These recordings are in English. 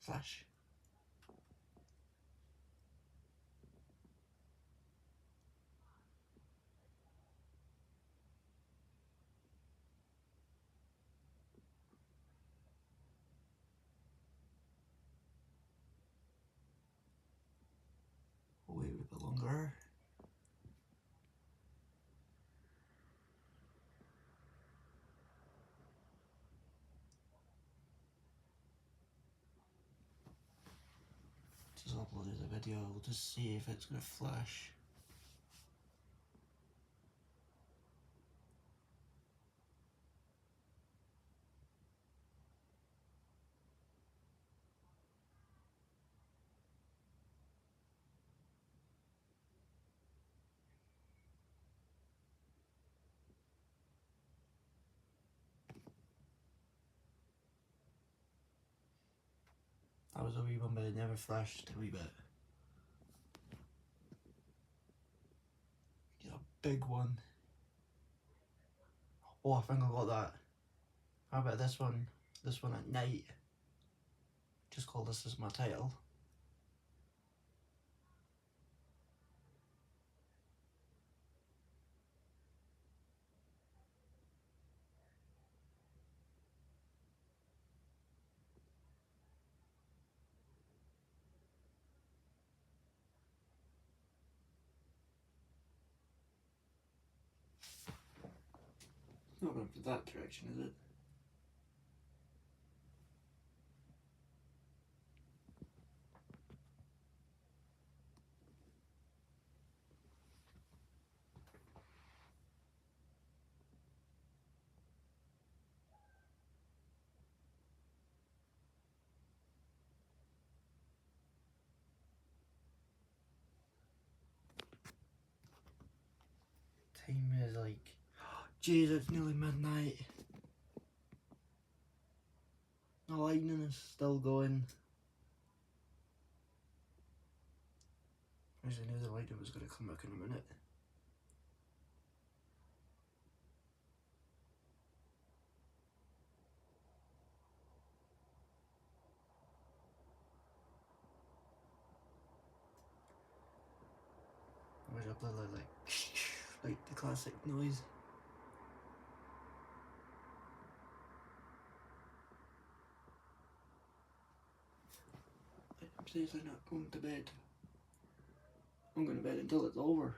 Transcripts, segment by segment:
Flash. We'll wait a bit longer. Just uploaded a video, we'll just see if it's gonna flash. That was a wee one, but it never flashed a wee bit. Get a big one. Oh, I think I got that. How about this one? This one at night. Just call this as my title. Not going for that direction, is it? Time is like, jeez, it's nearly midnight. The lightning is still going. I knew the lightning was going to come back in a minute. I wish I played like the classic noise. I'm seriously not going to bed. I'm going to bed until it's over.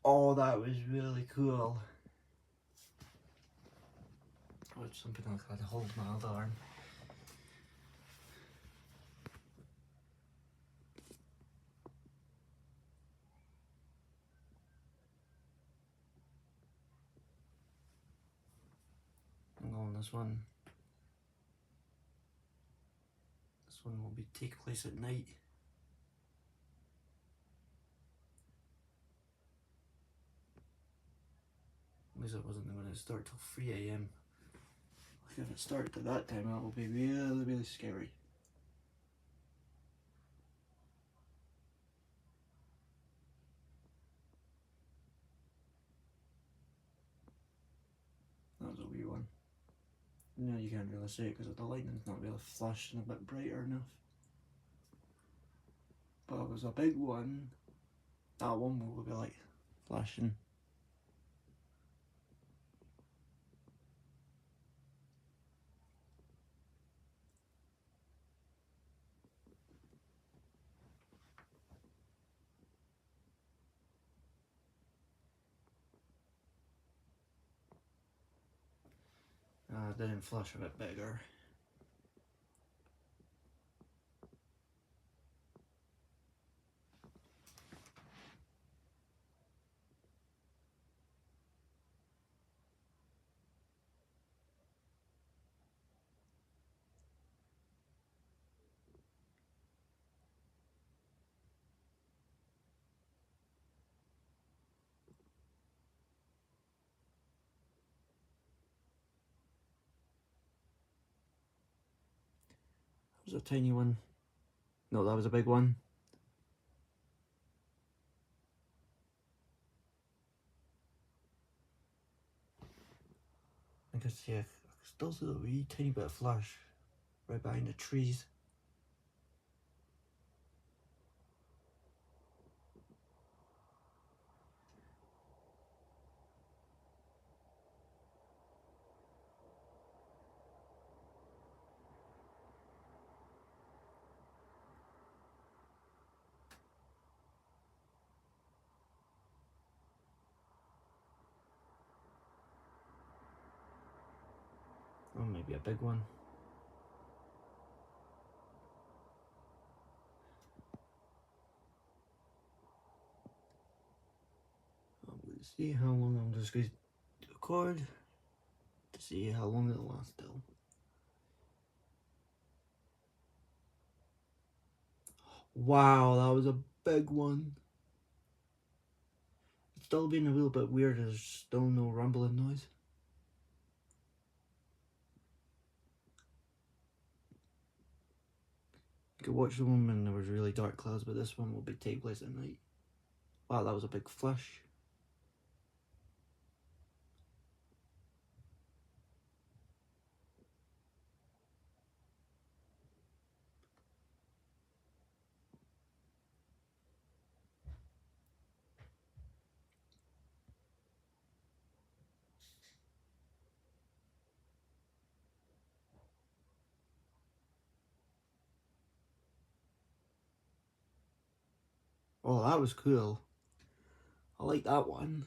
Oh, that was really cool. Oh, it's something like that to hold my other arm. I'm going this one. This one will be take place at night. At least it wasn't going to start till 3 AM. If it started at that time, that will be really, really scary. That was a wee one. No, you can't really see it because the lightning's not really flashing a bit brighter enough. But it was a big one. That one will be like flashing. Didn't flash a bit bigger. was a tiny one. No, that was a big one. I can see, I can still see a wee tiny bit of flash right behind the trees. Oh, maybe a big one. I'm going to see how long I'm just going to record to see how long it'll last still. Wow, that was a big one. It's still being a little bit weird, there's still no rumbling noise. You could watch the one when there was really dark clouds, but this one will take place at night. Wow, that was a big flash. Oh, that was cool. I like that one.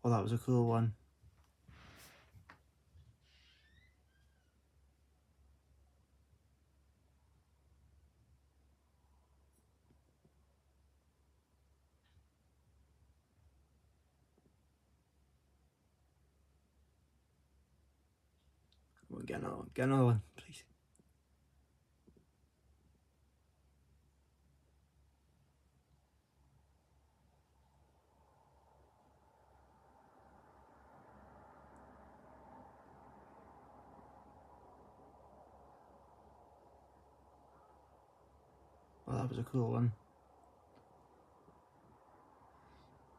Oh, that was a cool one. We'll get another one, please. Oh, that was a cool one.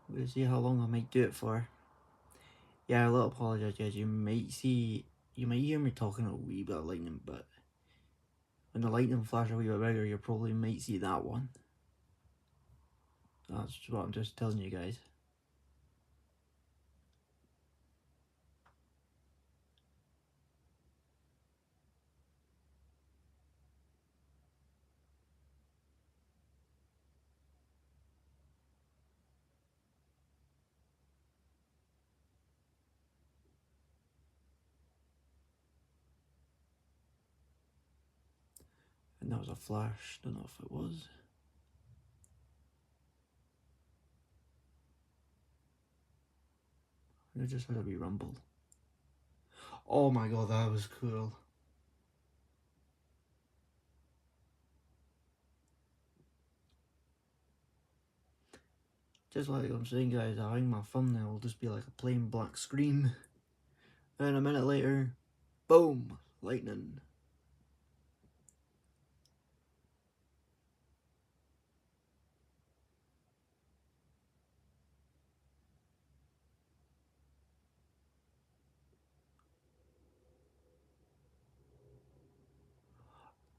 We'll see how long I might do it for. Yeah, I'll apologise, guys. You might hear me talking a wee bit of lightning, but when the lightning flash a wee bit bigger, you probably might see that one. That's what I'm just telling you guys. And that was a flash. Don't know if it was. It just had a wee rumble. Oh my god, that was cool. Just like I'm saying, guys, I think my thumbnail will just be like a plain black screen. And a minute later, boom, lightning.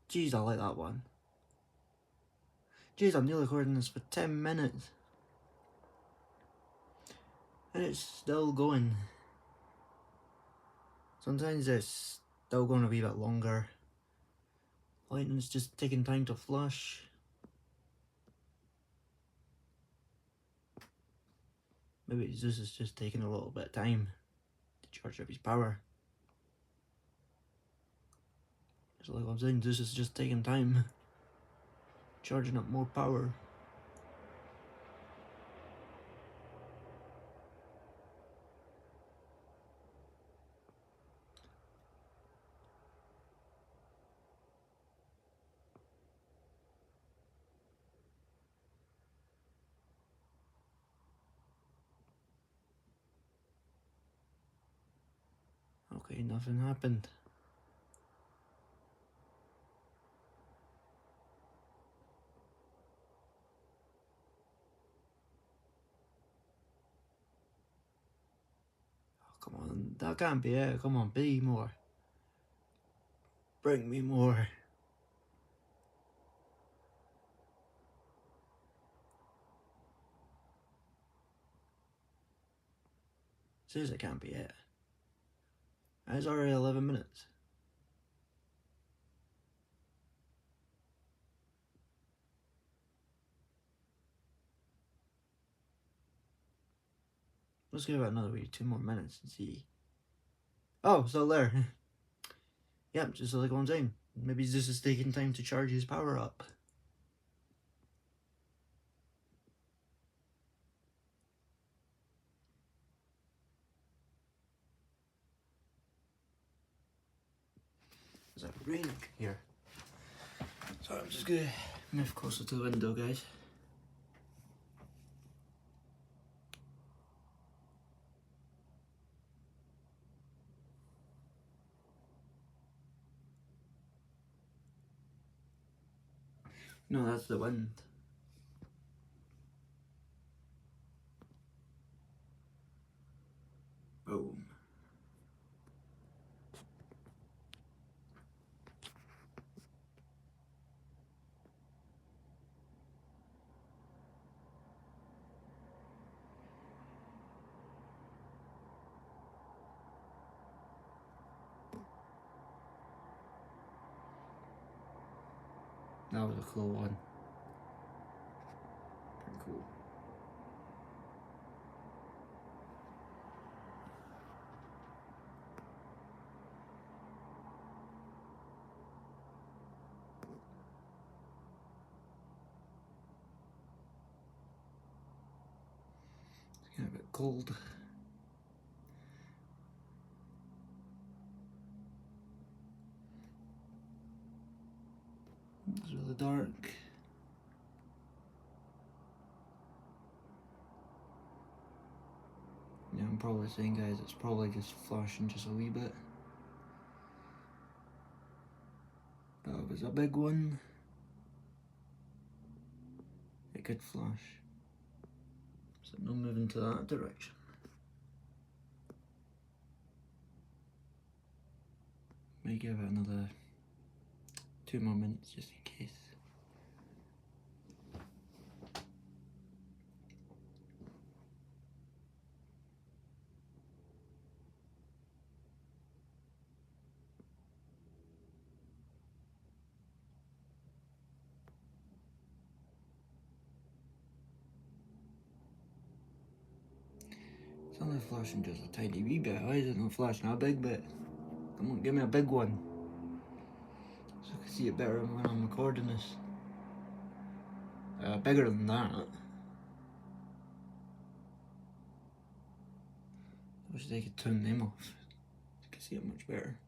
Jeez, I like that one. Jeez, I'm nearly recording this for 10 minutes. And it's still going. Sometimes it's still going a wee bit longer. Lightning's just taking time to flash. Maybe this is just taking a little bit of time. charge up his power. So like I'm saying, this is just taking time. Charging up more power. Okay, nothing happened. Oh, come on, that can't be it. Come on, be more. Bring me more. Seriously, can't be it. It's already 11 minutes. Let's give it another week, 2 more minutes and see. Oh, still there. Yep, just like I'm saying. Maybe this is taking time to charge his power up. It's like raining here. So I'm just gonna move closer to the window, guys. No, that's the wind. Boom. That was a cool one. Pretty cool. It's getting a bit cold. It's really dark. Yeah, I'm probably saying, guys, it's probably just flashing just a wee bit. But if it's a big one, it could flash. So no moving to that direction. May give it another 2 more minutes just in case. It's only flashing just a tiny wee bit. Why is it not flashing a big bit? Come on, give me a big one. So I can see it better when I'm recording this. Bigger than that. I wish they could turn them off. You can see it much better.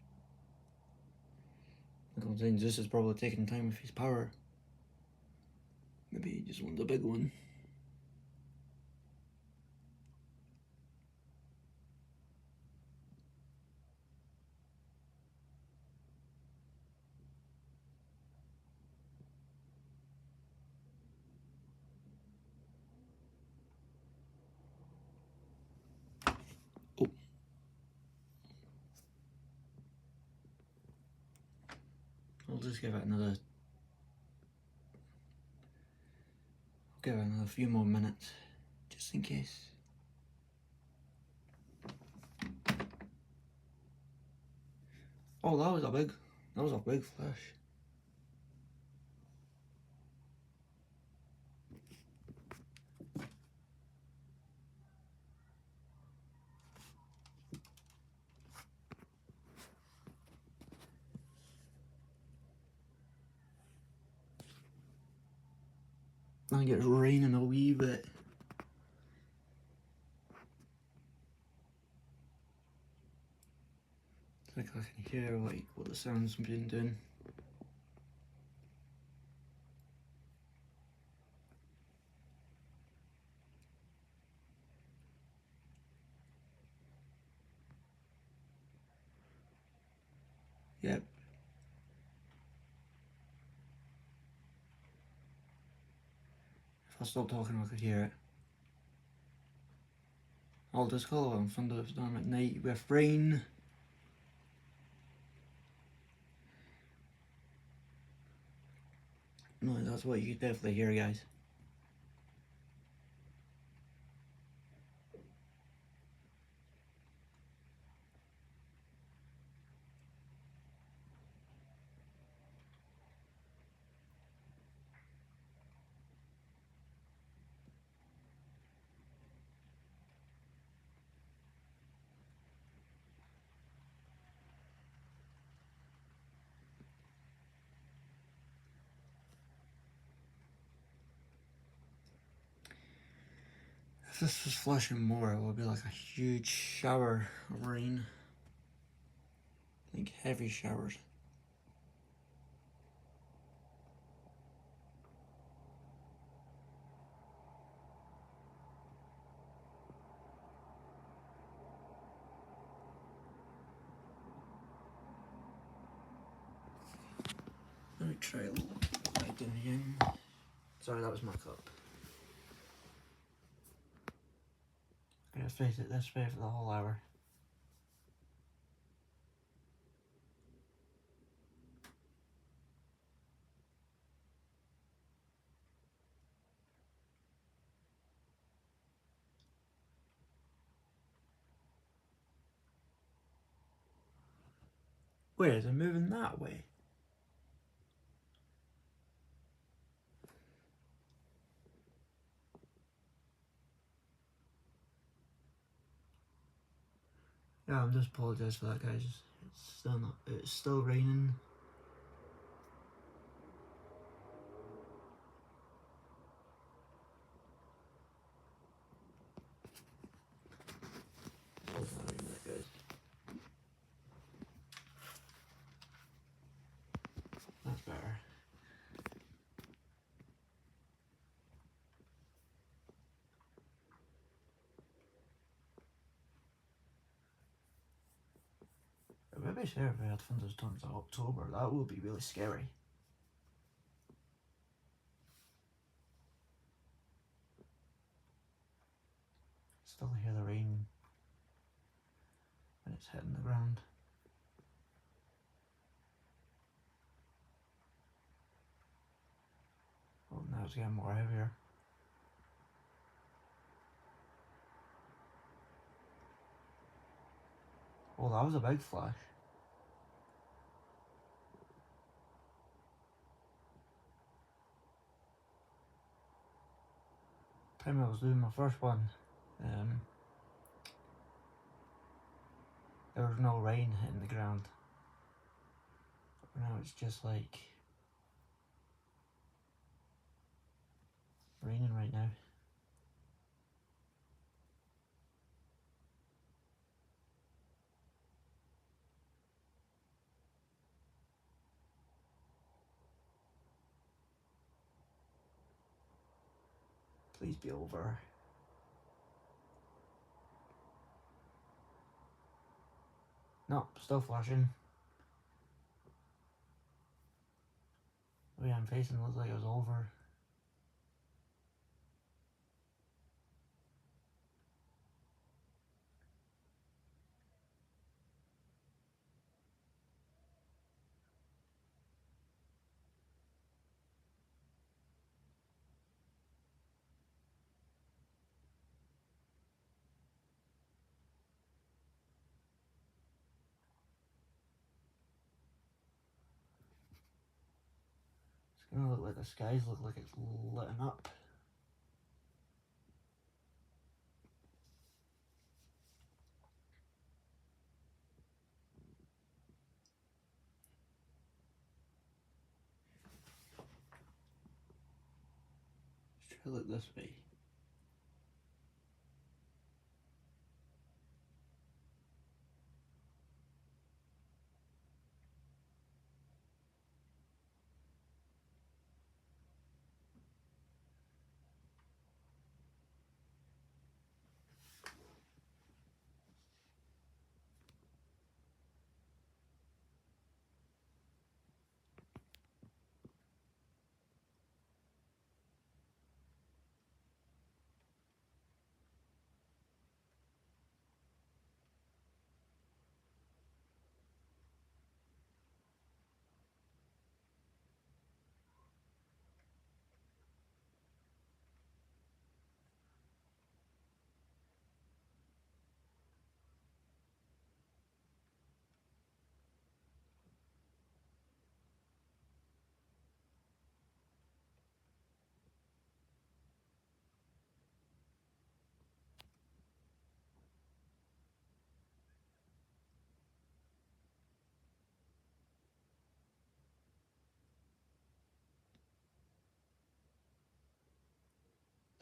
Like I'm saying, this is probably taking time with his power. Maybe he just wants a big one. Oh. I'll just give it another few more minutes, just in case. Oh, that was a big flash. I think it's raining a wee bit. I think I can hear like what the sound's been doing. Yep. If I stop talking I could hear it. I'll just call it on thunderstorm at night with rain. No, that's what you definitely hear, guys. If this was flushing more, it would be like a huge shower of rain. Like heavy showers. Let me try a little light in again. Sorry, that was my cup. I'm gonna face it this way for the whole hour. Wait, is it moving that way? Yeah, I'm just apologise for that, guys. It's still raining. That's better. Maybe sure if we had thunderstorms in October, that would be really scary. Still hear the rain when it's hitting the ground. Oh, now it's getting more heavier. Oh, that was a big flash. Time I was doing my first one, there was no rain hitting the ground. Now it's just like raining right now. Please be over. No, still flashing. The way I'm facing looks like it was over. It's gonna look like the skies look like it's lit up. pull it this way.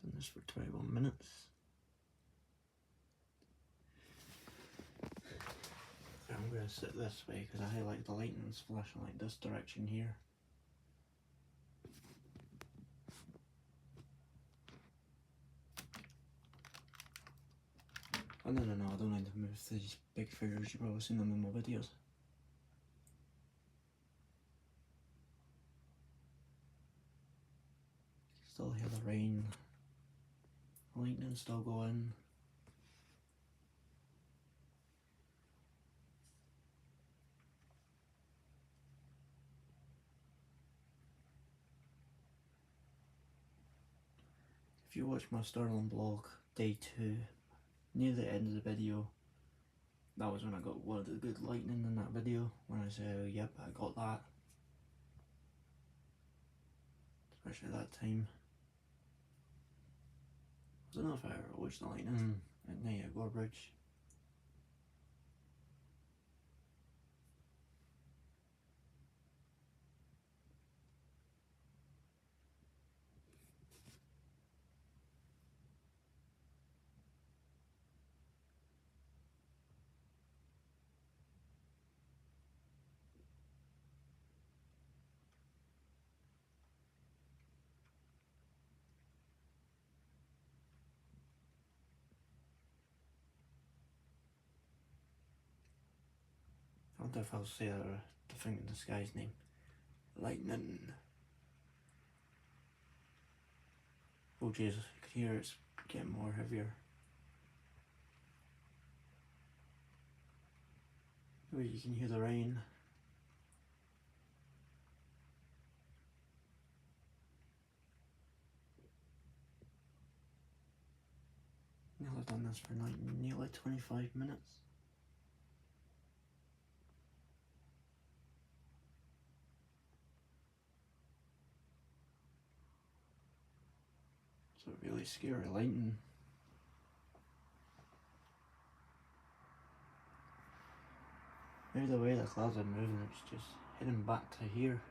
Done this for 21 minutes. I'm going to sit this way because I like the lightning's flashing like this direction here. Oh no, I don't need to move these big figures, you've probably seen them in my videos. Still hear the rain, lightning still going. If you watch my Sterling vlog, day 2, near the end of the video, that was when I got one of the good lightning in that video, when I said, yep, I got that. Especially that time. I don't know if I ever watched the lightning at night at Gorebridge. I wonder if I'll say the thing in the sky's name. Lightning. Oh jeez, you can hear it's getting more heavier. Oh, you can hear the rain. Nearly done this for nearly 25 minutes. It's a really scary lightning. Maybe the way the clouds are moving, it's just heading back to here.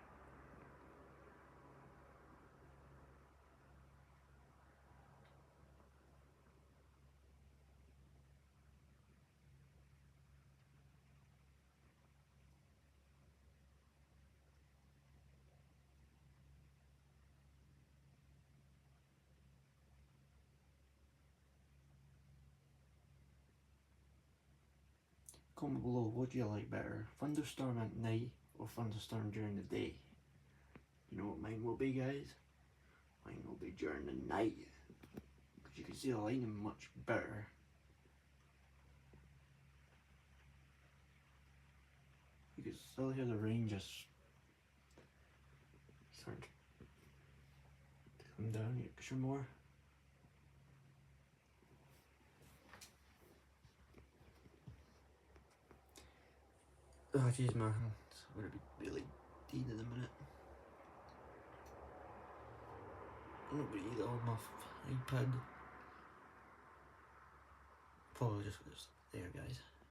Comment below, what do you like better? Thunderstorm at night or thunderstorm during the day? You know what mine will be, guys? Mine will be during the night. Because you can see the lightning much better. You can still hear the rain just start to come down extra more. Oh jeez, my hands are going to be really dead in a minute. I'm not going to eat it on my iPad. Probably just there, guys.